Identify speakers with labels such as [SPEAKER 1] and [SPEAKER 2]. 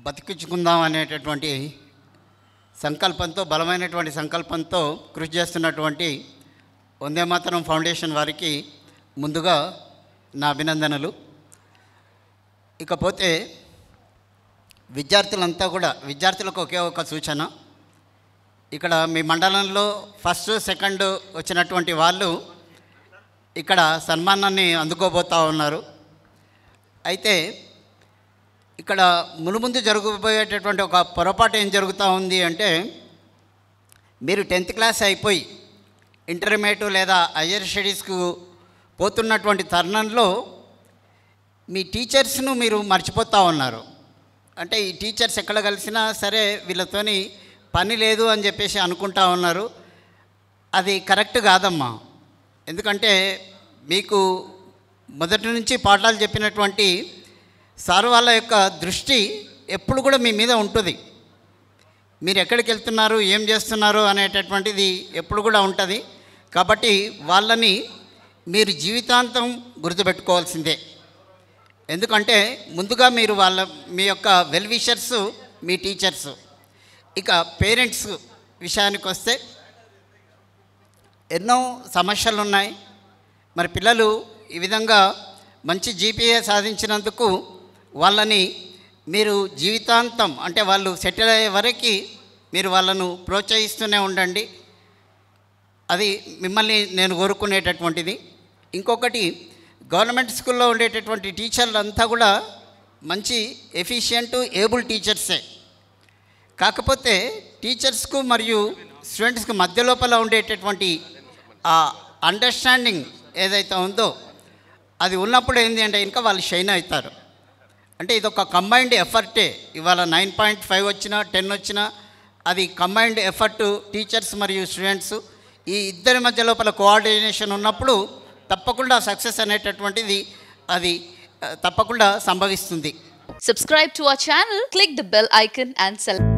[SPEAKER 1] బతికించుకుందాం అనేటటువంటి సంకల్పంతో, బలమైనటువంటి సంకల్పంతో కృషి చేస్తున్నటువంటి వందే మాతరం ఫౌండేషన్ వారికి ముందుగా నా అభినందనలు. ఇకపోతే విద్యార్థులకు ఒకే ఒక సూచన. ఇక్కడ మీ మండలంలో ఫస్ట్ సెకండ్ వచ్చినటువంటి వాళ్ళు ఇక్కడ సన్మానాన్ని అందుకోబోతూ ఉన్నారు. అయితే ఇక్కడ మునుముందు జరగబోయేటటువంటి ఒక పొరపాటు ఏం జరుగుతూ ఉంది అంటే, మీరు 10th క్లాస్ అయిపోయి ఇంటర్మీడియట్ లేదా హయ్యర్ స్టడీస్కు పోతున్నటువంటి తరుణంలో మీ టీచర్స్ను మీరు మర్చిపోతూ ఉన్నారు. అంటే ఈ టీచర్స్ ఎక్కడ కలిసినా సరే వీళ్ళతోని పని లేదు అని చెప్పేసి అనుకుంటా ఉన్నారు. అది కరెక్ట్ కాదమ్మా. ఎందుకంటే మీకు మొదటి నుంచి పాఠాలు చెప్పినటువంటి సార్ వాళ్ళ యొక్క దృష్టి ఎప్పుడు కూడా మీ మీద ఉంటుంది. మీరు ఎక్కడికి వెళ్తున్నారు, ఏం చేస్తున్నారు అనేటటువంటిది ఎప్పుడు కూడా ఉంటుంది. కాబట్టి వాళ్ళని మీరు జీవితాంతం గుర్తుపెట్టుకోవాల్సిందే. ఎందుకంటే ముందుగా మీరు మీ యొక్క వెల్ విషర్స్ మీ టీచర్స్. ఇక పేరెంట్స్ విషయానికి వస్తే ఎన్నో సమస్యలు ఉన్నాయి. మరి పిల్లలు ఈ విధంగా మంచి జీపీఏ సాధించినందుకు వాళ్ళని మీరు జీవితాంతం, అంటే వాళ్ళు సెటిల్ అయ్యే వరకు మీరు వాళ్ళను ప్రోత్సహిస్తూనే ఉండండి. అది మిమ్మల్ని నేను కోరుకునేటటువంటిది. ఇంకొకటి, గవర్నమెంట్ స్కూల్లో ఉండేటటువంటి టీచర్లు అంతా కూడా మంచి ఎఫిషియెంట్ ఏబుల్ టీచర్సే. కాకపోతే టీచర్స్కు మరియు స్టూడెంట్స్కు మధ్య లోపల ఉండేటటువంటి ఆ అండర్స్టాండింగ్ ఏదైతే ఉందో అది ఉన్నప్పుడు ఏంటి అంటే ఇంకా వాళ్ళు షైన్ అవుతారు. అంటే ఇది ఒక కంబైన్డ్ ఎఫర్టే. ఇవాళ 9.5 వచ్చినా 10 వచ్చినా అది కంబైన్డ్ ఎఫర్ట్ టీచర్స్ మరియు స్టూడెంట్స్. ఈ ఇద్దరి మధ్య లోపల కోఆర్డినేషన్ ఉన్నప్పుడు తప్పకుండా సక్సెస్ అనేటటువంటిది అది తప్పకుండా సంభవిస్తుంది.
[SPEAKER 2] Subscribe to our channel, click the bell icon and select